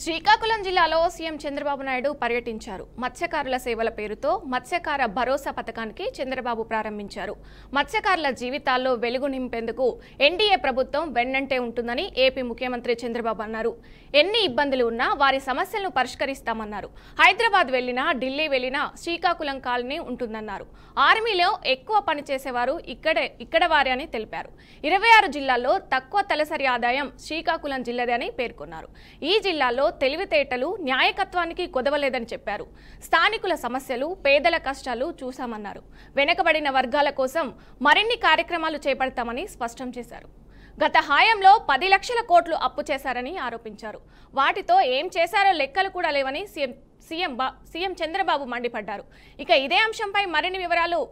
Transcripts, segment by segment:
శ్రీకాకుళం జిల్లాలో సీఎం చంద్రబాబు నాయుడు పర్యటించారు. మత్స్యకారుల సేవల పేరుతో మత్స్యకార భరోసా పథకానికి చంద్రబాబు ప్రారంభించారు. మత్స్యకారుల జీవితాల్లో వెలుగు నింపేందుకు ఎన్డీఏ ప్రభుత్వం వెన్నంటే ఉంటుందని ఏపీ ముఖ్యమంత్రి చంద్రబాబు అన్నారు. ఎన్ని ఇబ్బందులు ఉన్నా వారి సమస్యలను పరిష్కరిస్తామన్నారు. హైదరాబాద్ వెళ్లినా, ఢిల్లీ వెళ్లినా శ్రీకాకుళం కాలనీ ఉంటుందన్నారు. ఆర్మీలో ఎక్కువ పనిచేసేవారు ఇక్కడ వారే అని తెలిపారు. 26 జిల్లాల్లో తక్కువ తలసరి ఆదాయం శ్రీకాకుళం జిల్లాదే అని పేర్కొన్నారు. ఈ జిల్లాలో తెలివితేటలు న్యాయకత్వానికి కొదవలేదని చెప్పారు. స్థానికుల సమస్యలు, పేదల కష్టాలు చూశామన్నారు. వెనుకబడిన వర్గాల కోసం మరిన్ని కార్యక్రమాలు చేపడతామని స్పష్టం చేశారు. గత హయాంలో 10 లక్షల కోట్లు అప్పు చేశారని ఆరోపించారు. వాటితో ఏం చేశారో లెక్కలు కూడా లేవని సీఎం చంద్రబాబు మండిపడ్డారు. ఇక ఇదే అంశంపై మరిన్ని వివరాలు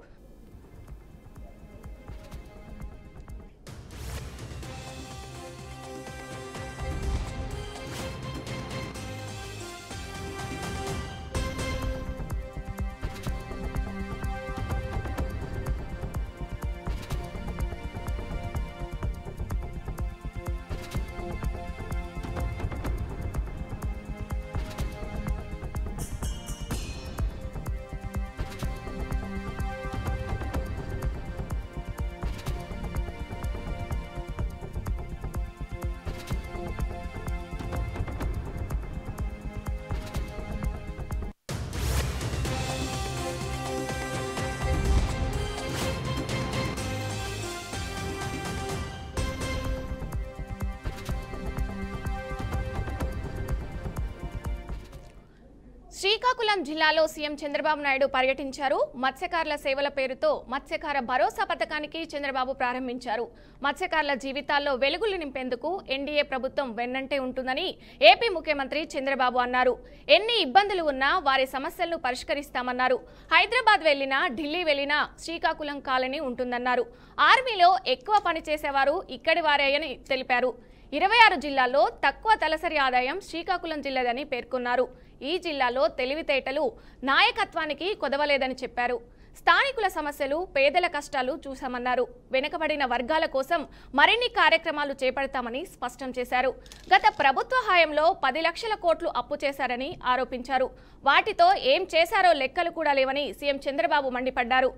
శ్రీకాకుళం జిల్లాలో సీఎం చంద్రబాబు నాయుడు పర్యటించారు. మత్స్యకారుల సేవల పేరుతో మత్స్యకార భరోసా పథకానికి చంద్రబాబు ప్రారంభించారు. మత్స్యకారుల జీవితాల్లో వెలుగులు నింపేందుకు ఎన్డీఏ ప్రభుత్వం వెన్నంటే ఉంటుందని ఏపీ ముఖ్యమంత్రి చంద్రబాబు అన్నారు. ఎన్ని ఇబ్బందులు ఉన్నా వారి సమస్యలను పరిష్కరిస్తామన్నారు. హైదరాబాద్ వెళ్లినా, ఢిల్లీ వెళ్లినా శ్రీకాకుళం కాలనీ ఉంటుందన్నారు. ఆర్మీలో ఎక్కువ పనిచేసేవారు ఇక్కడి వారే అని తెలిపారు. 26 జిల్లాల్లో తక్కువ తలసరి ఆదాయం శ్రీకాకుళం జిల్లాదని పేర్కొన్నారు. ఈ జిల్లాలో తెలివితేటలు నాయకత్వానికి కొదవలేదని చెప్పారు. స్థానికుల సమస్యలు, పేదల కష్టాలు చూశామన్నారు. వెనుకబడిన వర్గాల కోసం మరిన్ని కార్యక్రమాలు చేపడతామని స్పష్టం చేశారు. గత ప్రభుత్వ హయాంలో 10 లక్షల కోట్లు అప్పు చేశారని ఆరోపించారు. వాటితో ఏం చేశారో లెక్కలు కూడా లేవని సీఎం చంద్రబాబు మండిపడ్డారు.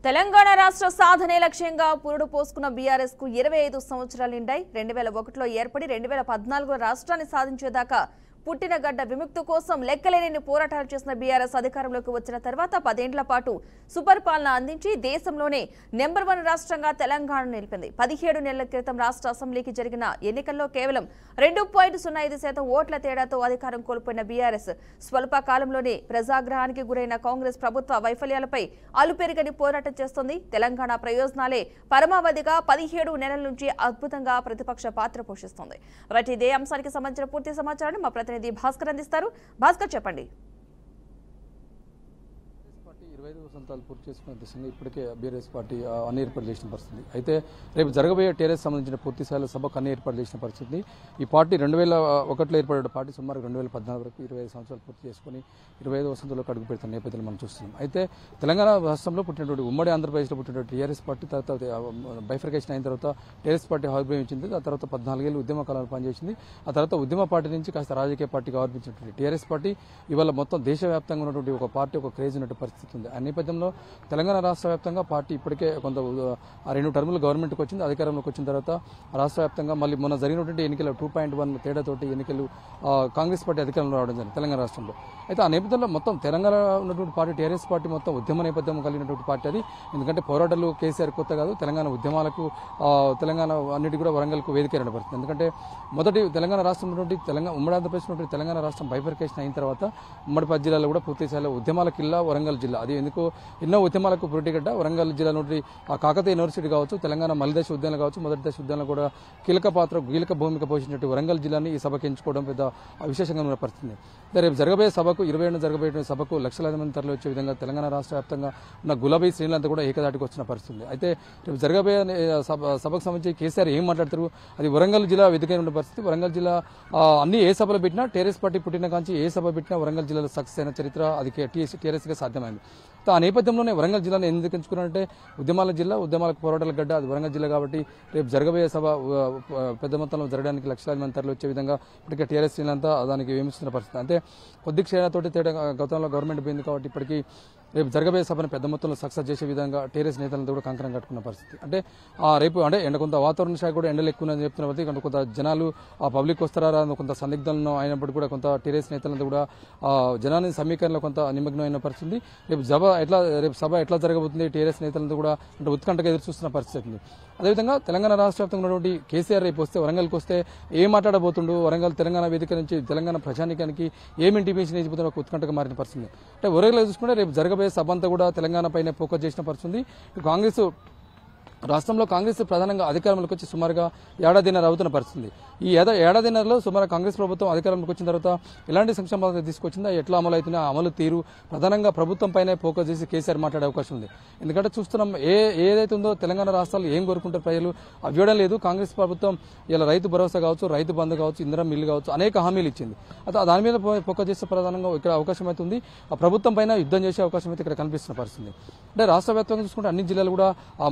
తెలంగాణ రాష్ట్ర సాధనే లక్ష్యంగా పురుడు పోసుకున్న బీఆర్ఎస్ కు 25 సంవత్సరాలు నిండాయి. 2001లో ఏర్పడి 2014లో రాష్ట్రాన్ని సాధించేదాకా పుట్టిన గడ్డ విముక్తి కోసం లెక్కలేని పోరాటాలు చేసిన బీఆర్ఎస్ అధికారంలోకి వచ్చిన తర్వాత 10 ఏళ్ల పాటు సుపరిపాలన అందించి దేశంలోనే నెంబర్ 1 రాష్ట్రంగా తెలంగాణ నిలిపింది. 17 నెలల క్రితం రాష్ట్ర అసెంబ్లీకి జరిగిన ఎన్నికల్లో కేవలం 2.05% ఓట్ల తేడాతో అధికారం కోల్పోయిన బీఆర్ఎస్ స్వల్ప కాలంలోనే ప్రజాగ్రహానికి గురైన కాంగ్రెస్ ప్రభుత్వ వైఫల్యాలపై అలుపెరుగని పోరాటం చేస్తోంది. తెలంగాణ ప్రయోజనాలే పరమావధిగా 17 నెలల నుంచి అద్భుతంగా ప్రతిపక్ష పాత్ర పోషిస్తోంది. రైట్, ఇదే అంశానికి సంబంధించిన పూర్తి సమాచారాన్ని మా ప్రతినిధి భాస్కర్ అందిస్తారు. భాస్కర్, చెప్పండి. 25 వసంతాలు పూర్తి చేసుకున్న దిశగా ఇప్పటికే బీఆర్ఎస్ పార్టీ అన్ని ఏర్పాటు చేసిన పరిస్థితి. అయితే రేపు జరగబోయే టీఆర్ఎస్ సంబంధించిన పూర్తిస్థాయిలో సభకు అన్ని ఏర్పాటు చేసిన పరిస్థితి. ఈ పార్టీ 2001లో ఏర్పడే పార్టీ సుమారు 2014 వరకు 25 సంవత్సరాలు పూర్తి చేసుకుని 25 వసంతాలకు అడుగు పెడుతున్న నేపథ్యంలో మనం చూస్తున్నాం. అయితే తెలంగాణ రాష్ట్రంలో పుట్టినటువంటి ఉమ్మడి ఆంధ్రప్రదేశ్లో పుట్టినటువంటి టీఆర్ఎస్ పార్టీ తర్వాత బైఫర్కేషన్ అయిన తర్వాత టీఆర్ఎస్ పార్టీ ఆవిర్భవించింది. ఆ తర్వాత 14 ఏళ్ళు ఉద్యమ కాలంలో పనిచేసింది. ఆ తర్వాత ఉద్యమ పార్టీ నుంచి కాస్త రాజకీయ పార్టీగా ఆవిర్భించినటువంటి టీఆర్ఎస్ పార్టీ ఇవాళ మొత్తం దేశవ్యాప్తంగా ఉన్నటువంటి ఒక పార్టీ, ఒక క్రేజ్ ఉన్నటువంటి పరిస్థితి ఉంది. ఆ నేపథ్యంలో తెలంగాణ రాష్ట్ర వ్యాప్తంగా పార్టీ ఇప్పటికే కొంత 2 టర్ములు గవర్నమెంట్కి వచ్చింది. అధికారంలోకి వచ్చిన తర్వాత రాష్ట్ర వ్యాప్తంగా మళ్ళీ మొన్న జరిగినటువంటి ఎన్నికలు 2.1 తేడాతోటి ఎన్నికలు కాంగ్రెస్ పార్టీ అధికారంలో రావడం జరిగింది తెలంగాణ రాష్ట్రంలో. అయితే ఆ నేపథ్యంలో మొత్తం తెలంగాణ ఉన్నటువంటి పార్టీ టీఆర్ఎస్ పార్టీ మొత్తం ఉద్యమ నేపథ్యం కలిగినటువంటి పార్టీ అది. ఎందుకంటే పోరాటాలు కేసీఆర్ కొత్త కాదు, తెలంగాణ ఉద్యమాలకు తెలంగాణ అన్నిటి కూడా వరంగల్కు వేదికైన పరిస్థితి. ఎందుకంటే మొదటి తెలంగాణ రాష్ట్రం ఉన్నటువంటి ఉమ్మడి ఆంధ్రప్రదేశ్ ఉన్నటువంటి తెలంగాణ రాష్ట్రం బైఫర్కేషన్ అయిన తర్వాత ఉమ్మడి 10 జిల్లాలో కూడా పూర్తి స్థాయిలో ఉద్యమాల కిల్లా వరంగల్ జిల్లా. అది ఎందుకు ఎన్నో ఉద్యమాలకు పురిటిగడ్డ వరంగల్ జిల్లాలోని కాకతీయ యూనివర్సిటీ కావచ్చు, తెలంగాణ మలిదశ ఉద్యానాలు కావచ్చు, మొదటి దశ ఉద్యానాలు కూడా కీలక భూమిక పోషించినట్టు వరంగల్ జిల్లాని ఈ సభకు ఎంచుకోవడం పెద్ద విశేషంగా ఉన్న పరిస్థితి. రేపు జరగబోయే సభకు 27 జరగబోయే సభకు లక్షలాది మంది తరలి వచ్చే విధంగా తెలంగాణ రాష్ట్ర వ్యాప్తంగా ఉన్న గులాబీ శ్రేణులంతా కూడా ఏకదాటికి వచ్చిన పరిస్థితి. అయితే రేపు జరగబోయే సభకు సంబంధించి కేసీఆర్ ఏం మాట్లాడతారు, అది వరంగల్ జిల్లా వెతికైన ఉన్న పరిస్థితి. వరంగల్ జిల్లా అన్ని ఏ సభలు పెట్టినా టీఆర్ఎస్ పార్టీ పుట్టిన కాంచి ఏ సభ పెట్టినా వరంగల్ జిల్లాలో సక్సెస్ అయిన చరిత్ర అది టీఆర్ఎస్గా సాధ్యమైంది. ఆ నేపథ్యంలోనే వరంగల్ జిల్లాను ఎందుకు ఎంచుకున్నారంటే ఉద్యమాల జిల్లా, ఉద్యమాలకు పోరాటాల గడ్డ అది వరంగల్ జిల్లా కాబట్టి రేపు జరగబోయే సభ పెద్ద మొత్తంలో జరగడానికి లక్షలాది మంది తరలి వచ్చే విధంగా ఇప్పటికే టీఆర్ఎస్ శ్రేణులంతా దానికి విమర్శిస్తున్న పరిస్థితి. అంటే కొద్ది క్షేణతోటి తేడా గతంలో గవర్నమెంట్ పోయింది కాబట్టి ఇప్పటికీ రేపు జరగబోయే సభను పెద్ద మొత్తంలో సక్సెస్ చేసే విధంగా టీఆర్ఎస్ నేతలంతా కూడా కంకణం కట్టుకున్న పరిస్థితి. అంటే రేపు అంటే కొంత వాతావరణ శాఖ కూడా ఎండలు ఎక్కువ చెప్తున్న బట్టి కొంత జనాలు పబ్లిక్ వస్తారా కొంత సందిగ్ధంలో అయినప్పుడు కూడా కొంత టీఆర్ఎస్ నేతలంతా కూడా జనాన్ని సమీకరణలో కొంత నిమగ్నం అయిన పరిస్థితి. రేపు సభ ఎట్లా జరగబోతుంది టీఆర్ఎస్ నేతలంతా కూడా అంటే ఉత్కంఠగా ఎదురు చూస్తున్న పరిస్థితి ఉంది. అదేవిధంగా తెలంగాణ రాష్ట్ర వ్యాప్తంగా ఉన్నటువంటి కేసీఆర్ రేపు వస్తే వరంగల్కి వస్తే ఏం మాట్లాడబోతుండు, వరంగల్ తెలంగాణ వేదిక నుంచి తెలంగాణ ప్రజానికానికి ఏమి ఇంటిమేషన్ ఇచ్చిపోతున్న ఒక ఉత్కంఠగా మారిన పరిస్థితి. అంటే వరంగల్ చూసుకుంటే రేపు జరగబోయే సభ అంతా కూడా తెలంగాణ పైన ఫోకస్ చేసిన పరిస్థితి. కాంగ్రెస్ రాష్ట్రంలో కాంగ్రెస్ ప్రధానంగా అధికారంలోకి వచ్చి సుమారుగా ఏడాదిన్నర అవుతున్న పరిస్థితి. ఈ ఏడాదిన్నరలో సుమారు కాంగ్రెస్ ప్రభుత్వం అధికారంలోకి వచ్చిన తర్వాత ఎలాంటి సంక్షేమ పథకాలు తీసుకొచ్చిందా, ఎట్లా అమలు అవుతున్నా అమలు తీరు ప్రధానంగా ప్రభుత్వం పైనే ఫోకస్ చేసి కేసీఆర్ మాట్లాడే అవకాశం ఉంది. ఎందుకంటే చూస్తున్నాం ఏదైతే ఉందో తెలంగాణ రాష్ట్రాలు ఏం కోరుకుంటారు ప్రజలు అవ్వడం లేదు. కాంగ్రెస్ ప్రభుత్వం ఇలా రైతు భరోసా కావచ్చు, రైతు బంధు కావచ్చు, ఇందిరా మిల్లు కావచ్చు అనేక హామీలు ఇచ్చింది. దాని మీద ఫోకస్ చేస్తే ప్రధానంగా ఇక్కడ అవకాశం అవుతుంది. ఆ ప్రభుత్వం పైన యుద్ధం చేసే అవకాశం అయితే ఇక్కడ కనిపిస్తున్న పరిస్థితి. అంటే రాష్ట్ర వ్యాప్తంగా చూసుకుంటే అన్ని జిల్లాలు కూడా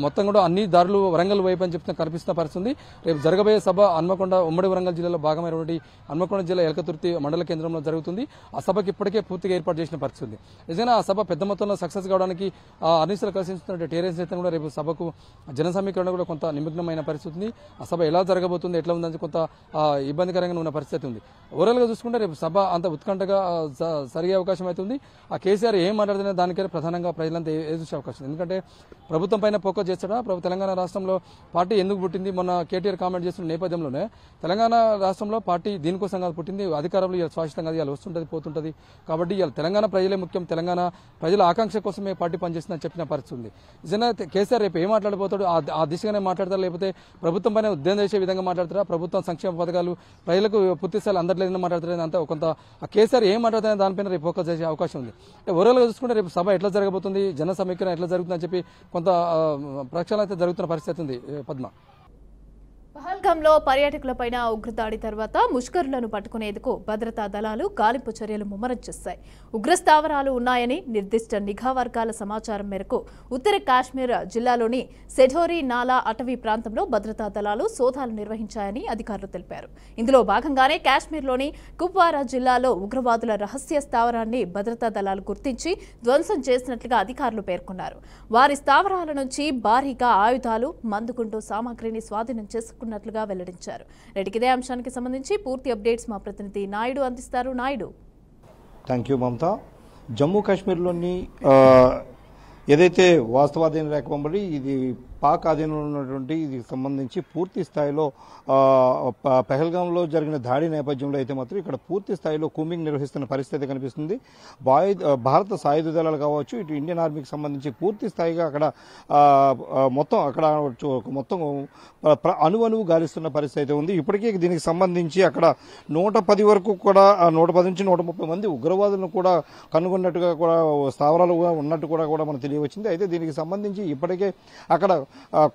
మొత్తం కూడా అన్ని దారులు వరంగల్ వైపు అని చెప్తే కనిపిస్తున్న పరిస్థితి. రేపు జరగబోయే సభ హన్మకొండ ఉమ్మడి వరంగల్ జిల్లాలో భాగమైనటువంటి హన్మకొండ జిల్లా ఎలకతుర్తి మండల కేంద్రంలో జరుగుతుంది. ఆ సభకి ఇప్పటికే పూర్తిగా ఏర్పాటు చేసిన పరిస్థితి. నిజంగా ఆ సభ పెద్ద మొత్తంలో సక్సెస్ కావడానికి అనిసలు కలిసిస్తున్న టీఆర్ఎస్ నేతలు కూడా రేపు సభకు జన సమీకరణ కూడా కొంత నిమగ్నమైన పరిస్థితి. ఆ సభ ఎలా జరగబోతుంది, ఎట్లా ఉందని కొంత ఇబ్బందికరంగా ఉన్న పరిస్థితి ఉంది. ఓవరాల్ గా చూసుకుంటే రేపు సభ అంత ఉత్కంఠగా జరిగే అవకాశం అవుతుంది. ఆ కేసీఆర్ ఏం మాట్లాడుతున్నా దానికైనా ప్రధానంగా ప్రజలంతా చూసే అవకాశం. ఎందుకంటే ప్రభుత్వం పైన ఫోకస్ చేస్తాడా, తెలంగాణ రాష్ట్రంలో పార్టీ ఎందుకు పుట్టింది, మొన్న కేటీఆర్ కామెంట్ చేస్తున్న నేపథ్యంలోనే తెలంగాణ రాష్ట్రంలో పార్టీ దీనికోసం కాదు పుట్టింది, అధికారంలో ఇలా శాశ్వతంగా ఇలా వస్తుంటది పోతుంటది కాబట్టి ఇలా తెలంగాణ ప్రజలే ముఖ్యం, తెలంగాణ ప్రజల ఆకాంక్ష కోసమే పార్టీ పనిచేస్తుందని చెప్పిన పరిస్థితి ఉంది. నిజంగా కేసీఆర్ రేపు ఏం మాట్లాడబోతాడు, ఆ దిశగానే మాట్లాడతారా లేకపోతే ప్రభుత్వం పైన ఉద్యమం చేసే విధంగా మాట్లాడతారా, ప్రభుత్వం సంక్షేమ పథకాలు ప్రజలకు పూర్తి స్థాయిలో అందట్లేదని మాట్లాడతారని అంతా కొంత కేసీఆర్ ఏం మాట్లాడుతారని దానిపైన రేపు ఫోకస్ చేసే అవకాశం ఉంది. అంటే ఓవరాల్ గా చూసుకుంటే రేపు సభ ఎట్లా జరగబోతుంది, జన సమీకరణ ఎట్లా జరుగుతుందని చెప్పి కొంత ప్రక్షాళన అయితే జరుగుతున్న పరిస్థితి ఉంది. పద్మ, పహల్గాంలో పర్యాటకులపైన ఉగ్రదాడి తర్వాత ముష్కరులను పట్టుకునేందుకు భద్రతా దళాలు గాలింపు చర్యలు ముమ్మరం చేశాయి. ఉగ్రస్థావరాలు ఉన్నాయని నిర్దిష్ట నిఘా వర్గాల సమాచారం మేరకు ఉత్తర కాశ్మీర్ జిల్లాలోని సెఠోరి నాలా అటవీ ప్రాంతంలో భద్రతా దళాలు సోదాలు నిర్వహించాయని అధికారులు తెలిపారు. ఇందులో భాగంగానే కాశ్మీర్లోని కుప్వారా జిల్లాలో ఉగ్రవాదుల రహస్య స్థావరాన్ని భద్రతా దళాలు గుర్తించి ధ్వంసం చేసినట్లుగా అధికారులు పేర్కొన్నారు. వారి స్థావరాల నుంచి భారీగా ఆయుధాలు, మందుగుండు సామాగ్రిని స్వాధీనం చేసుకున్నట్లుగా వెల్లడించారు. ఇదే అంశానికి సంబంధించి పూర్తి అప్డేట్స్ మా ప్రతినిధి నాయుడు అందిస్తారు. నాయుడు, థ్యాంక్ యూ మమత. జమ్మూ కాశ్మీర్లోని ఏదైతే వాస్తవాధీన రేఖ వెంబడి ఇది పాక్ ఆధీనంలో ఉన్నటువంటి ఇది సంబంధించి పూర్తి స్థాయిలో పహల్గాంలో జరిగిన దాడి నేపథ్యంలో అయితే మాత్రం ఇక్కడ పూర్తి స్థాయిలో కూంబింగ్ నిర్వహిస్తున్న పరిస్థితి కనిపిస్తుంది. భారత సాయుధ దళాలు కావచ్చు, ఇటు ఇండియన్ ఆర్మీకి సంబంధించి పూర్తి స్థాయిగా అక్కడ మొత్తం అణువణువు గాలిస్తున్న పరిస్థితి అయితే ఉంది. ఇప్పటికే దీనికి సంబంధించి అక్కడ 110 వరకు కూడా 110 నుంచి 130 మంది ఉగ్రవాదులను కూడా కనుగొన్నట్టుగా కూడా స్థావరాలు ఉన్నట్టు కూడా మనకు తెలియవచ్చింది. అయితే దీనికి సంబంధించి ఇప్పటికే అక్కడ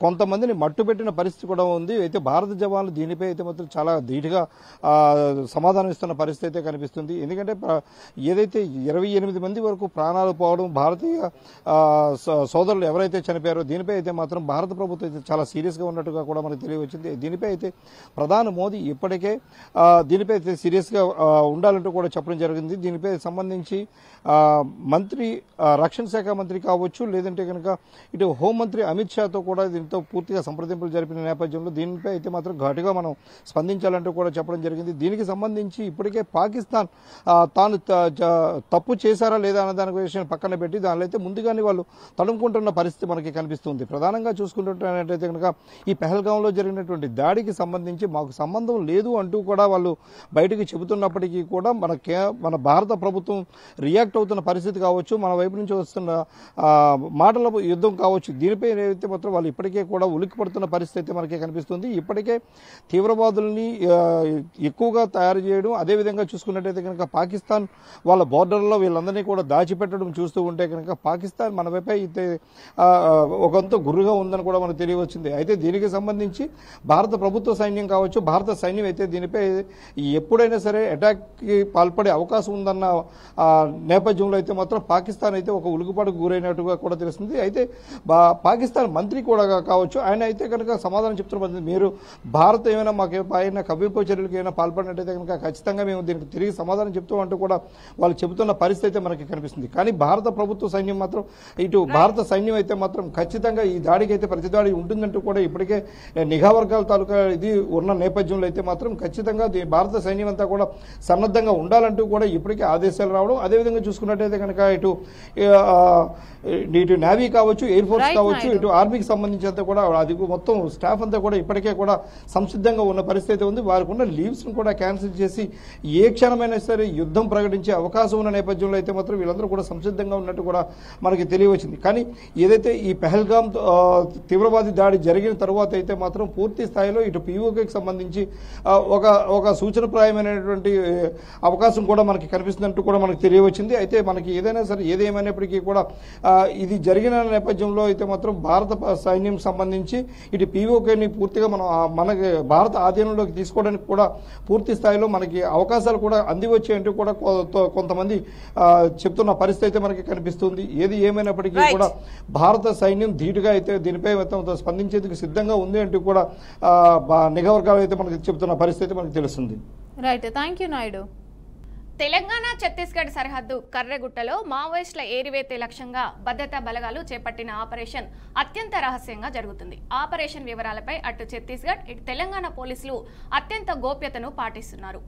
కొంతమందిని మట్టుపెట్టిన పరిస్థితి కూడా ఉంది. అయితే భారత జవాన్లు దీనిపై అయితే మాత్రం చాలా ధీటుగా సమాధానం ఇస్తున్న పరిస్థితి అయితే కనిపిస్తుంది. ఎందుకంటే ఏదైతే 28 మంది వరకు ప్రాణాలు పోవడం, భారతీయ సోదరులు ఎవరైతే చనిపోయారో దీనిపై అయితే మాత్రం భారత ప్రభుత్వం అయితే చాలా సీరియస్గా ఉన్నట్టుగా కూడా మనకు తెలియవచ్చింది. దీనిపై అయితే ప్రధాని మోదీ ఇప్పటికే దీనిపై అయితే సీరియస్గా ఉండాలంటూ కూడా చెప్పడం జరిగింది. దీనిపై సంబంధించి మంత్రి రక్షణ శాఖ మంత్రి కావచ్చు, లేదంటే కనుక ఇటు హోంమంత్రి అమిత్ షాతో కూడా దీంతో పూర్తిగా సంప్రదింపులు జరిపిన నేపథ్యంలో దీనిపై అయితే మాత్రం ఘాటుగా మనం స్పందించాలంటూ కూడా చెప్పడం జరిగింది. దీనికి సంబంధించి ఇప్పటికే పాకిస్తాన్ తాను తప్పు చేశారా లేదా అన్న దాని విషయం పక్కన పెట్టి దానిలో అయితే ముందుగానే వాళ్ళు తడుముకుంటున్న పరిస్థితి మనకి కనిపిస్తుంది. ప్రధానంగా చూసుకుంటున్నట్టయితే కనుక ఈ పెహల్గాంలో జరిగినటువంటి దాడికి సంబంధించి మాకు సంబంధం లేదు అంటూ కూడా వాళ్ళు బయటికి చెబుతున్నప్పటికీ కూడా మన భారత ప్రభుత్వం రియాక్ట్ అవుతున్న పరిస్థితి కావచ్చు, మన వైపు నుంచి వస్తున్న మాటల యుద్ధం కావచ్చు, దీనిపై ఏదైతే మాత్రం వాళ్ళు ఇప్పటికే కూడా ఉలిక్కి పడుతున్న పరిస్థితి అయితే మనకి కనిపిస్తుంది. ఇప్పటికే తీవ్రవాదుల్ని ఎక్కువగా తయారు చేయడం, అదేవిధంగా చూసుకున్నట్టయితే కనుక పాకిస్తాన్ వాళ్ళ బోర్డర్లో వీళ్ళందరినీ కూడా దాచిపెట్టడం చూస్తూ ఉంటే కనుక పాకిస్తాన్ మన వైపే అయితే ఒకంత గుర్రుగా ఉందని కూడా మనకు తెలియవచ్చింది. అయితే దీనికి సంబంధించి భారత ప్రభుత్వ సైన్యం కావచ్చు, భారత సైన్యం అయితే దీనిపై ఎప్పుడైనా సరే అటాక్కి పాల్పడే అవకాశం ఉందన్న నేపథ్యంలో అయితే మాత్రం పాకిస్తాన్ అయితే ఒక ఉలుగుపాటుకు గురైనట్టుగా కూడా తెలుస్తుంది. అయితే పాకిస్తాన్ మంత్రి కూడా కావచ్చు, ఆయన అయితే కనుక సమాధానం చెప్తున్న మీరు భారత్ ఏమైనా మాకు ఆయన కవ్వింపు చర్యలకు ఏమైనా పాల్పడినట్టయితే కనుక ఖచ్చితంగా మేము దీనికి తిరిగి సమాధానం చెప్తూ అంటూ కూడా వాళ్ళు చెబుతున్న పరిస్థితి అయితే మనకి కనిపిస్తుంది. కానీ భారత ప్రభుత్వ సైన్యం మాత్రం భారత సైన్యం అయితే మాత్రం ఖచ్చితంగా ఈ దాడికి అయితే ప్రతిదాడి ఉంటుందంటూ కూడా ఇప్పటికే నిఘా వర్గాల తాలూకా ఇది ఉన్న నేపథ్యంలో అయితే మాత్రం ఖచ్చితంగా భారత సైన్యం అంతా కూడా సన్నద్ధంగా ఉండాలంటూ కూడా ఇప్పటికే ఆదేశాలు రావడం, అదేవిధంగా చూసుకున్నట్టయితే కనుక ఇటు నేవీ కావచ్చు, ఎయిర్ ఫోర్స్ కావచ్చు, ఇటు ఆర్మీకి సంబంధించినంత కూడా అది మొత్తం స్టాఫ్ అంతా కూడా ఇప్పటికే కూడా సంసిద్ధంగా ఉన్న పరిస్థితి ఉంది. వారికి ఉన్న లీవ్స్ ను కూడా క్యాన్సిల్ చేసి ఏ క్షణమైనా సరే యుద్ధం ప్రకటించే అవకాశం ఉన్న నేపథ్యంలో అయితే మాత్రం వీళ్ళందరూ కూడా సంసిద్ధంగా ఉన్నట్టు కూడా మనకి తెలియవచ్చింది. కానీ ఏదైతే ఈ పెహల్గాం తీవ్రవాది దాడి జరిగిన తర్వాత అయితే మాత్రం పూర్తి స్థాయిలో ఇటు పీఓకేకి సంబంధించి ఒక సూచనప్రాయమైనటువంటి అవకాశం కూడా మనకి కనిపిస్తుందంటూ కూడా మనకు తెలియవచ్చింది. అయితే మనకి ఏదైనా సరే ఏదేమైనప్పటికీ కూడా ఇది జరిగిన నేపథ్యంలో అయితే మాత్రం భారత సైన్యం సంబంధించి ఇటు పీఓకేని పూర్తిగా మనకి భారత ఆధీనంలోకి తీసుకోవడానికి కూడా పూర్తి స్థాయిలో మనకి అవకాశాలు కూడా అందివచ్చాయంటూ కూడా కొంతమంది చెప్తున్న పరిస్థితి అయితే మనకి కనిపిస్తుంది. ఏది ఏమైనప్పటికీ కూడా భారత సైన్యం ధీటుగా అయితే దీనిపై స్పందించేందుకు సిద్ధంగా ఉంది అంటూ కూడా నిఘా వర్గాలు అయితే మనకి చెప్తున్న పరిస్థితి మనకు తెలుస్తుంది. Right, thank you Naidu. Telangana Chhattisgarh సరిహద్దు కర్రెగుట్టలో మావోయిస్టుల ఏరివేతే లక్ష్యంగా భద్రతా బలగాలు చేపట్టిన ఆపరేషన్ అత్యంత రహస్యంగా జరుగుతుంది. ఆపరేషన్ వివరాలపై అటు ఛత్తీస్గఢ్ ఇటు తెలంగాణ పోలీసులు అత్యంత గోప్యతను పాటిస్తున్నారు.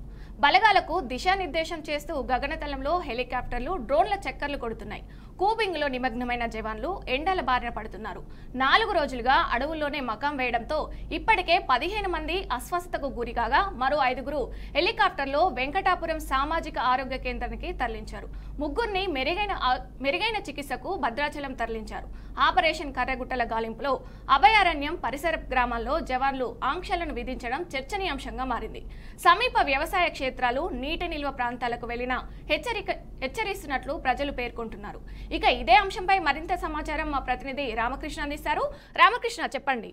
బలగాలకు దిశానిర్దేశం చేస్తూ గగనతలంలో హెలికాప్టర్లు, డ్రోన్ల చక్కర్లు కొడుతున్నాయి. కూబింగ్లో నిమగ్నమైన జవాన్లు ఎండల బారిన పడుతున్నారు. 4 రోజులుగా అడవుల్లోనే మకాం వేయడంతో ఇప్పటికే 15 మంది అస్వస్థతకు గురికాగా మరో 5గురు హెలికాప్టర్లో వెంకటాపురం సామాజిక ఆరోగ్య కేంద్రానికి తరలించారు. 3గురిని మెరుగైన చికిత్సకు భద్రాచలం తరలించారు. ఆపరేషన్ కర్రగుట్టల గాలింపులో అభయారణ్యం పరిసర గ్రామాల్లో జవాన్లు ఆంక్షలను విధించడం చర్చనీయాంశంగా మారింది. సమీప వ్యవసాయ క్షేత్రాలు, నీటి నిల్వ ప్రాంతాలకు వెళ్లిన హెచ్చరిస్తున్నట్లు ప్రజలు పేర్కొంటున్నారు. ఇక ఇదే అంశంపై మరింత సమాచారం మా ప్రతినిధి రామకృష్ణ అందిస్తారు. రామకృష్ణ, చెప్పండి.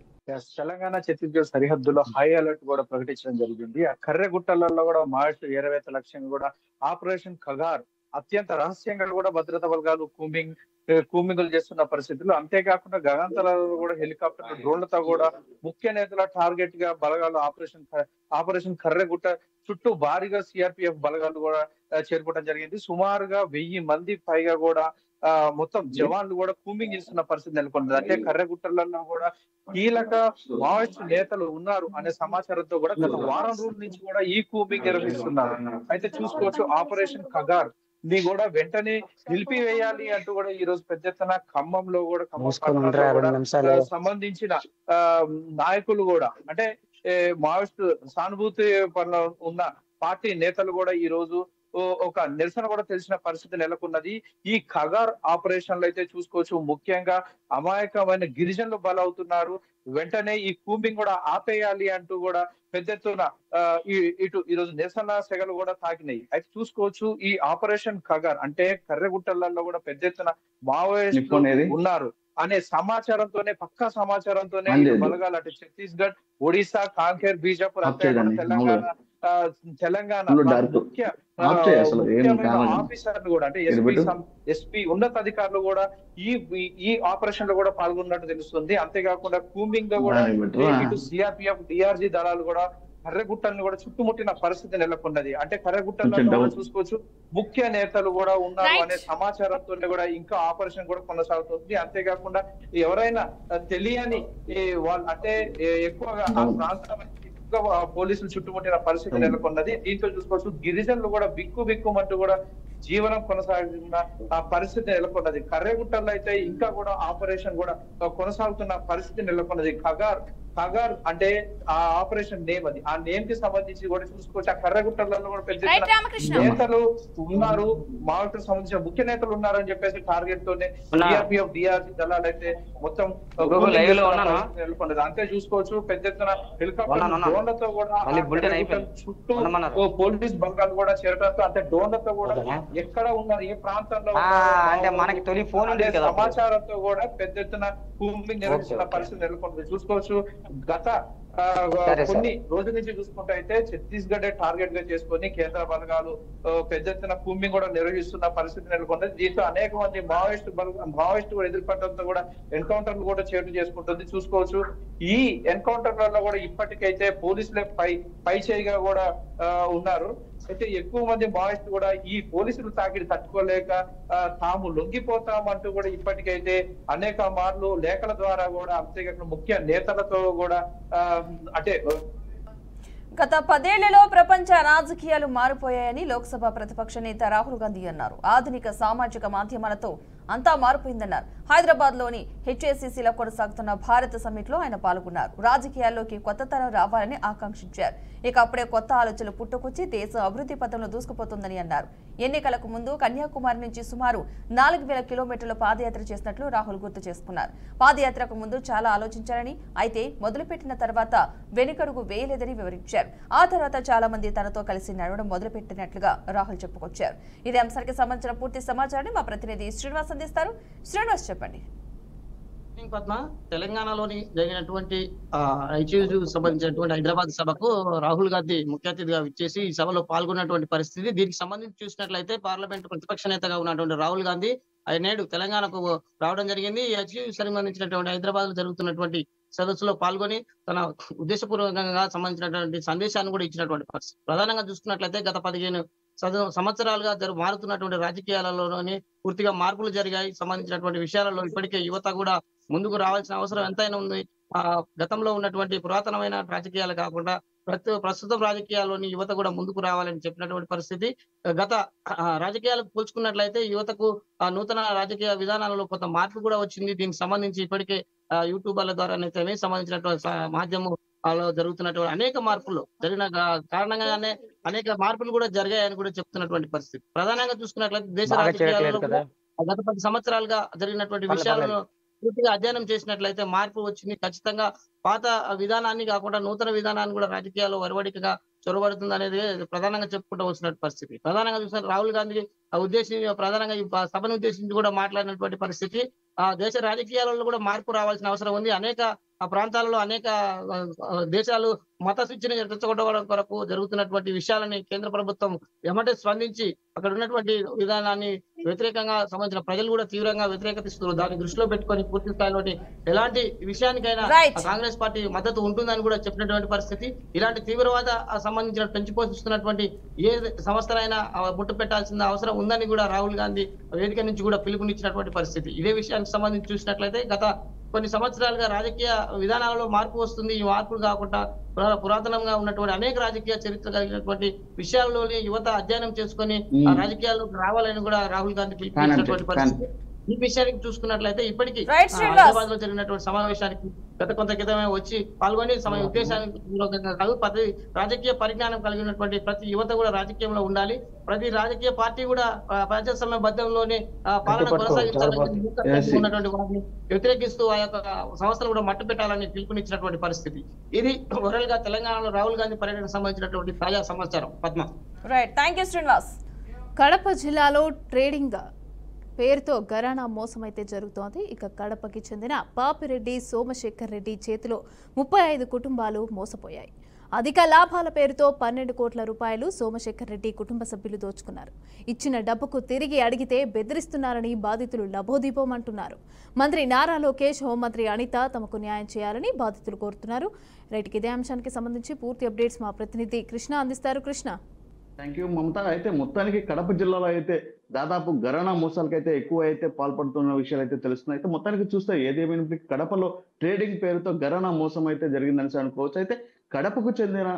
తెలంగాణ ఛత్తీస్గఢ్ సరిహద్దులో హై అలర్ట్ కూడా ప్రకటించడం జరిగింది. ఆ కర్రెగుట్టలలో కూడా మార్చ్ 20 లక్ష్యంగా కూడా ఆపరేషన్ ఖగార్ అత్యంత రహస్యంగా కూడా భద్రతా బలగాలు కూమింగులు చేస్తున్న పరిస్థితులు. అంతేకాకుండా గగనతలలో కూడా హెలికాప్టర్లు, డ్రోన్లతో కూడా ముఖ్య నేతల టార్గెట్ గా బలగాలు ఆపరేషన్ కర్రెగుట్ట చుట్టూ భారీగా సిఆర్పిఎఫ్ బలగాలు కూడా చేరుకోవడం జరిగింది. సుమారుగా 1000 మంది పైగా కూడా మొత్తం జవాన్లు కూడా కూంబింగ్ చేస్తున్న పరిస్థితి నెలకొంది. అంటే కర్రెగుట్టలలో కూడా కీలక మావోయిస్టు నేతలు ఉన్నారు అనే సమాచారంతో కూడా గత వారం రోజుల నుంచి కూడా ఈ కూంబింగ్ నిర్వహిస్తున్నారు. అయితే చూసుకోవచ్చు, ఆపరేషన్ ఖగార్ ని కూడా వెంటనే నిలిపివేయాలి అంటూ కూడా ఈ రోజు పెద్ద ఎత్తున ఖమ్మంలో కూడా సంబంధించిన నాయకులు కూడా, అంటే మావోయిస్టు సానుభూతి పట్ల ఉన్న పార్టీ నేతలు కూడా ఈ రోజు ఒక నిరసన కూడా తెలిసిన పరిస్థితి నెలకొన్నది. ఈ ఖగార్ ఆపరేషన్లు అయితే చూసుకోవచ్చు, ముఖ్యంగా అమాయకమైన గిరిజనులు బలవుతున్నారు. వెంటనే ఈ కూంబింగ్ కూడా ఆపేయాలి అంటూ కూడా పెద్ద ఎత్తున ఇటు ఈరోజు నిరసన సెగలు కూడా తాకినాయి. అయితే చూసుకోవచ్చు, ఈ ఆపరేషన్ ఖగార్ అంటే కర్రెగుట్టలలో కూడా పెద్ద ఎత్తున మావోయిస్టులు ఉన్నారు అనే సమాచారంతోనే, పక్కా సమాచారంతోనే బలగాలు అటు ఛత్తీస్గఢ్, ఒడిశా, కాంకేర్, బీజాపూర్, తెలంగాణ ఆఫీసర్లు కూడా, అంటే ఎస్పీ ఉన్నతాధికారులు కూడా ఈ ఆపరేషన్ లో కూడా పాల్గొన్నట్టు తెలుస్తుంది. అంతేకాకుండా కూంబింగ్ లో కూడా ఇటు సిఆర్పిఎఫ్, డిఆర్జీ దళాలు కూడా కర్రెగుట్టలను కూడా చుట్టుముట్టిన పరిస్థితి నెలకొన్నది. అంటే కర్రెగుట్టలలో చూసుకోవచ్చు ముఖ్య నేతలు కూడా ఉన్నారు అనే సమాచారంతో కూడా ఇంకా ఆపరేషన్ కూడా కొనసాగుతుంది. అంతేకాకుండా ఎవరైనా తెలియని వాళ్ళు అంటే ఎక్కువగా ఆ ప్రాంతం పోలీసులు చుట్టుముట్టిన పరిస్థితి నెలకొన్నది. దీంతో చూసుకోవచ్చు గిరిజనులు కూడా బిక్కుమంటూ కూడా జీవనం కొనసాగుతున్న ఆ పరిస్థితి నెలకొన్నది. కర్రెగుట్టల్లో అయితే ఇంకా కూడా ఆపరేషన్ కూడా కొనసాగుతున్న పరిస్థితి నెలకొన్నది. ఖగార్ అంటే ఆ ఆపరేషన్ నేమ్ అది. ఆ నేమ్ కి సంబంధించి కూడా చూసుకోవచ్చు. ఆ కర్రెగుట్టలలో కూడా పెద్ద నేతలు ఉన్నారు, మావోయిస్టులకు సంబంధించిన ముఖ్య నేతలు ఉన్నారు అని చెప్పేసి టార్గెట్ తోనే సిఆర్పిఎఫ్ డిఆర్జీ దళాలు అయితే మొత్తం నెలకొన్నది. అంతే చూసుకోవచ్చు పెద్ద ఎత్తున హెలికాప్టర్ డ్రోన్లతో కూడా చుట్టూ పోలీస్ బలగాలు కూడా చేరడంతో అంటే డ్రోన్లతో కూడా ఎక్కడ ఉన్నారు ఏ ప్రాంతంలో సమాచారంతో కూడా పెద్ద ఎత్తున కూంబింగ్ నిర్వహిస్తున్న పరిస్థితి నెలకొంటుంది. చూసుకోవచ్చు గత కొన్ని రోజుల నుంచి చూసుకుంటే అయితే ఛత్తీస్గఢ్ టార్గెట్ గా చేసుకొని కేంద్ర బలగాలు పెద్ద ఎత్తున కూంబింగ్ కూడా నిర్వహిస్తున్న పరిస్థితి నెలకొంది. దీంతో అనేక మంది మావోయిస్టు ఎదుర్పడటంతో కూడా ఎన్కౌంటర్లు కూడా చేటు చేసుకుంటుంది. చూసుకోవచ్చు ఈ ఎన్కౌంటర్లలో కూడా ఇప్పటికైతే పోలీసులే పై చేయిగా కూడా ఉన్నారు. అయితే ఎక్కువ మంది మావోయిస్టులు కూడా ఈ పోలీసులు తాకిడి తట్టుకోలేక తాము లొంగిపోతామంటూ కూడా ఇప్పటికైతే అనేక మార్లు లేఖల ద్వారా కూడా అంతేకాకుండా ముఖ్య నేతలతో కూడా అంటే గత 10 ఏళ్లలో ప్రపంచ రాజకీయాలు మారిపోయాయని లోక్సభ ప్రతిపక్ష నేత రాహుల్ గాంధీ అన్నారు. ఆధునిక సామాజిక మాధ్యమాలతో అంతా మారిపోయిందన్నారు. హైదరాబాద్ లోని హెచ్ఏసీసీలో కొనసాగుతున్న భారత సమ్మిట్ లో ఆయన పాల్గొన్నారు. రాజకీయాల్లోకి కొత్త తరం రావాలని ఆకాంక్షించారు. ఇక అప్పుడే కొత్త ఆలోచనలు పుట్టుకొచ్చి దేశం అభివృద్ధి పథంలో దూసుకుపోతుందని అన్నారు. ఎన్నికలకు ముందు కన్యాకుమారి నుంచి సుమారు 4000 కిలోమీటర్ల పాదయాత్ర చేసినట్లు రాహుల్ గుర్తు చేసుకున్నారు. పాదయాత్రకు ముందు చాలా ఆలోచించారని, అయితే మొదలుపెట్టిన తర్వాత వెనుకడుగు వేయలేదని వివరించారు. ఆ తర్వాత చాలా మంది తనతో కలిసి నడవడం మొదలుపెట్టినట్లుగా రాహుల్ చెప్పుకొచ్చారు. ఇదే అంశానికి సంబంధించిన పూర్తి సమాచారాన్ని మా ప్రతినిధి శ్రీనివాస్ అందిస్తారు. శ్రీనివాస్ చెప్పండి. పద్మ, తెలంగాణలోని జరిగినటువంటి సంబంధించినటువంటి హైదరాబాద్ సభకు రాహుల్ గాంధీ ముఖ్య అతిథిగా విచ్చేసి ఈ సభలో పాల్గొన్నటువంటి పరిస్థితి. దీనికి సంబంధించి చూసినట్లయితే పార్లమెంట్ ప్రతిపక్ష నేతగా ఉన్నటువంటి రాహుల్ గాంధీ నేడు తెలంగాణకు రావడం జరిగింది. ఈ హెచ్ఏసీకి సంబంధించినటువంటి హైదరాబాద్ లో జరుగుతున్నటువంటి సదస్సులో పాల్గొని తన ఉద్దేశపూర్వకంగా సంబంధించినటువంటి సందేశాన్ని కూడా ఇచ్చినటువంటి పరిస్థితి. ప్రధానంగా చూసుకున్నట్లయితే గత 15 సంవత్సరాలుగా మారుతున్నటువంటి రాజకీయాలలోని పూర్తిగా మార్పులు జరిగాయి. సంబంధించినటువంటి విషయాలలో ఇప్పటికే యువత కూడా ముందుకు రావాల్సిన అవసరం ఎంతైనా ఉంది. గతంలో ఉన్నటువంటి పురాతనమైన రాజకీయాలు కాకుండా ప్రస్తుతం రాజకీయాల్లోని యువత కూడా ముందుకు రావాలని చెప్పినటువంటి పరిస్థితి. గత రాజకీయాలకు పోల్చుకున్నట్లయితే యువతకు నూతన రాజకీయ విధానాలలో కొంత మార్పు కూడా వచ్చింది. దీనికి సంబంధించి ఇప్పటికే యూట్యూబర్ల ద్వారానైతే సంబంధించినటువంటి మాధ్యమం జరుగుతున్నటువంటి అనేక మార్పులు జరిగిన కారణంగానే అనేక మార్పులు కూడా జరిగాయని కూడా చెప్తున్నటువంటి పరిస్థితి. ప్రధానంగా చూసుకున్నట్లయితే దేశ రాజకీయాలలో గత 10 సంవత్సరాలుగా జరిగినటువంటి విషయాలను పూర్తిగా అధ్యయనం చేసినట్లయితే మార్పు వచ్చింది. ఖచ్చితంగా పాత విధానాన్ని కాకుండా నూతన విధానాన్ని కూడా రాజకీయాల్లో వరవడికగా చొరబడుతుంది అనేది ప్రధానంగా చెప్పుకుంటూ వచ్చిన పరిస్థితి. ప్రధానంగా చూసిన రాహుల్ గాంధీ ప్రధానంగా ఈ సభను ఉద్దేశించి కూడా మాట్లాడినటువంటి పరిస్థితి. దేశ రాజకీయాలలో కూడా మార్పు రావాల్సిన అవసరం ఉంది. అనేక ప్రాంతాలలో అనేక దేశాలు మత స్విచ్ని రెచ్చగొట్టడం కొరకు జరుగుతున్నటువంటి విషయాలని కేంద్ర ప్రభుత్వం ఎమ్మటే స్పందించి అక్కడ ఉన్నటువంటి విధానాన్ని వ్యతిరేకంగా సంబంధించిన ప్రజలు కూడా తీవ్రంగా వ్యతిరేకతిస్తున్నారు. దాన్ని దృష్టిలో పెట్టుకొని పూర్తి స్థాయిలోని ఎలాంటి విషయానికైనా కాంగ్రెస్ పార్టీ మద్దతు ఉంటుందని కూడా చెప్పినటువంటి పరిస్థితి. ఇలాంటి తీవ్రవాద సంబంధించిన పెంచిపోషిస్తున్నటువంటి ఏ సంస్థలైనా ముట్టు పెట్టాల్సిన అవసరం ఉందని కూడా రాహుల్ గాంధీ వేదిక నుంచి కూడా పిలుపునిచ్చినటువంటి పరిస్థితి. ఇదే విషయానికి సంబంధించి చూసినట్లయితే గత కొన్ని సంవత్సరాలుగా రాజకీయ విధానాలలో మార్పు వస్తుంది. ఈ మార్పులు కాకుండా పురాతనంగా ఉన్నటువంటి అనేక రాజకీయ చరిత్ర కలిగినటువంటి విషయాల్లోని యువత అధ్యయనం చేసుకొని ఆ రాజకీయాల్లోకి రావాలని కూడా రాహుల్ గాంధీ పిలుపునిచ్చినటువంటి పరిస్థితి. ఈ విషయానికి చూసుకున్నట్లయితే ఇప్పటికీ హైదరాబాద్ లో జరిగినటువంటి సమావేశానికి గత కొంత క్రితమే వచ్చి పాల్గొని ఉద్దేశానికి కాదు, ప్రతి రాజకీయ పరిజ్ఞానం కలిగినటువంటి ప్రతి యువత కూడా రాజకీయంలో ఉండాలి. ప్రతి రాజకీయ పార్టీ కూడా ప్రజాస్వామ్య బద్దంలోనే పాలన కొనసాగించాలని ఉన్నటువంటి వారిని వ్యతిరేకిస్తూ ఆ యొక్క సంస్థలు కూడా మట్టు పెట్టాలని పిలుపునిచ్చినటువంటి పరిస్థితి. ఇది ఓవరాల్ గా తెలంగాణలో రాహుల్ గాంధీ పర్యటనకు సంబంధించినటువంటి తాజా సమాచారం. Padma. Right, thank you Srinivas. Kadapa జిల్లాలో పేరుతో ఘరానా మోసం అయితే జరుగుతోంది. ఇక కడపకి చెందిన పాపిరెడ్డి సోమశేఖర్ రెడ్డి చేతిలో 35 కుటుంబాలు మోసపోయాయి. అధిక లాభాల పేరుతో 12 కోట్ల రూపాయలు సోమశేఖర్ రెడ్డి కుటుంబ సభ్యులు దోచుకున్నారు. ఇచ్చిన డబ్బుకు తిరిగి అడిగితే బెదిరిస్తున్నారని బాధితులు లబోదీపమంటున్నారు. మంత్రి నారా లోకేష్, హోంమంత్రి అనిత తమకు న్యాయం చేయాలని బాధితులు కోరుతున్నారు. రైట్, ఇదే అంశానికి సంబంధించి పూర్తి అప్డేట్స్ మా ప్రతినిధి కృష్ణ అందిస్తారు. కృష్ణ. థ్యాంక్ యూ మమత. అయితే మొత్తానికి కడప జిల్లాలో అయితే దాదాపు ఘరానా మోసాలకైతే ఎక్కువ అయితే పాల్పడుతున్న విషయాలు అయితే తెలుస్తున్నాయి. అయితే మొత్తానికి చూస్తే ఏదేమైనప్పటికీ కడపలో ట్రేడింగ్ పేరుతో ఘరానా మోసం అయితే జరిగిందని అనుకోవచ్చు. అయితే కడపకు చెందిన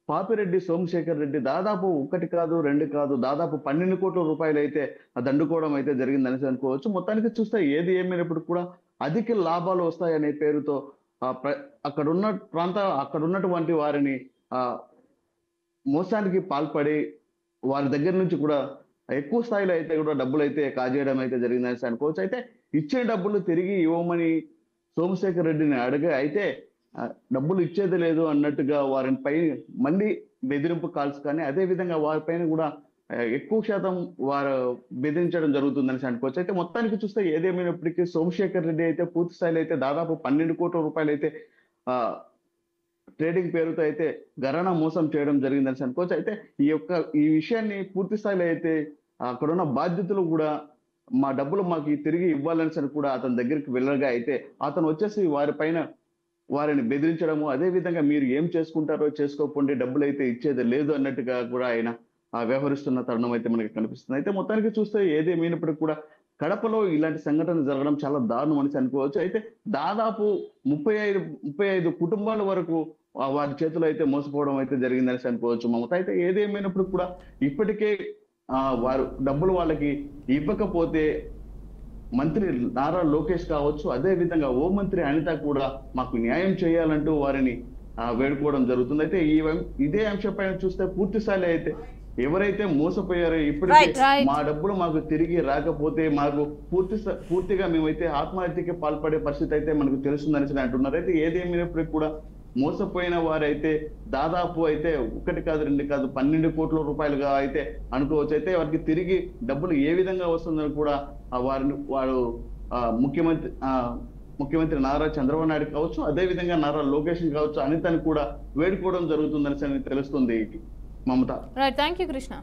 పాపిరెడ్డి సోమశేఖర్ రెడ్డి దాదాపు 1 కాదు 2 కాదు దాదాపు 12 కోట్ల రూపాయలు అయితే దండుకోవడం అయితే జరిగిందని అనుకోవచ్చు. మొత్తానికి చూస్తే ఏది ఏమైనప్పుడు కూడా అధిక లాభాలు వస్తాయనే పేరుతో అక్కడున్నటువంటి వారిని మోసానికి పాల్పడి వారి దగ్గర నుంచి కూడా ఎక్కువ స్థాయిలో అయితే కూడా డబ్బులు అయితే కాజేయడం అయితే జరిగిందని అనుకోవచ్చు. అయితే ఇచ్చే డబ్బులు తిరిగి ఇవ్వమని సోమశేఖర్ రెడ్డిని అడిగే అయితే డబ్బులు ఇచ్చేది లేదు అన్నట్టుగా వారిని పై మళ్ళీ బెదిరింపు కాల్స్ కానీ అదే విధంగా వారిపైన కూడా ఎక్కువ శాతం వారు బెదిరించడం జరుగుతుందని అనుకోవచ్చు. అయితే మొత్తానికి చూస్తే ఏదేమైనప్పటికీ సోమశేఖర్ రెడ్డి అయితే పూర్తి స్థాయిలో అయితే దాదాపు 12 కోట్ల రూపాయలు అయితే ట్రేడింగ్ పేరుతో అయితే ఘరానా మోసం చేయడం జరిగిందని అనుకోవచ్చు. అయితే ఈ విషయాన్ని పూర్తి స్థాయిలో అయితే అక్కడున్న బాధ్యతలు కూడా మా డబ్బులు మాకు తిరిగి ఇవ్వాలని కూడా అతని దగ్గరికి వెళ్ళగా అయితే అతను వచ్చేసి వారిని బెదిరించడము అదే విధంగా మీరు ఏం చేసుకుంటారో చేసుకోకుండా డబ్బులు అయితే ఇచ్చేది లేదు అన్నట్టుగా కూడా ఆయన వ్యవహరిస్తున్న తరుణం అయితే మనకి కనిపిస్తుంది. అయితే మొత్తానికి చూస్తే ఏదేమైనప్పటికీ కూడా కడపలో ఇలాంటి సంఘటన జరగడం చాలా దారుణం అని అనుకోవచ్చు. అయితే దాదాపు 35 కుటుంబాల వరకు వారి చేతిలో అయితే మోసపోవడం అయితే జరిగిందని అనుకోవచ్చు మమత. అయితే ఏదేమైనప్పుడు కూడా ఇప్పటికే వారు డబ్బులు వాళ్ళకి ఇవ్వకపోతే మంత్రి నారా లోకేష్ కావచ్చు అదే విధంగా హోంమంత్రి అనిత కూడా మాకు న్యాయం చేయాలంటూ వారిని వేడుకోవడం జరుగుతుంది. అయితే ఇదే అంశం పైన చూస్తే పూర్తి స్థాయిలో అయితే ఎవరైతే మోసపోయారో ఇప్పటికే మా డబ్బులు మాకు తిరిగి రాకపోతే మాకు పూర్తిగా మేమైతే ఆత్మహత్యకి పాల్పడే పరిస్థితి అయితే మనకు తెలుస్తుందని అంటున్నారు. అయితే ఏదేమైనప్పటికీ కూడా మోసపోయిన వారైతే దాదాపు అయితే 1 కాదు 2 కాదు 12 కోట్ల రూపాయలుగా అయితే అనుకోవచ్చు. అయితే వారికి తిరిగి డబ్బులు ఏ విధంగా వస్తుందని కూడా వారు ముఖ్యమంత్రి నారా చంద్రబాబు నాయుడు కావచ్చు అదే విధంగా నారా లోకేష్ కావచ్చు అనితని కూడా వేడుకోవడం జరుగుతుందని తెలుస్తుంది Mamata. Right, thank you Krishna.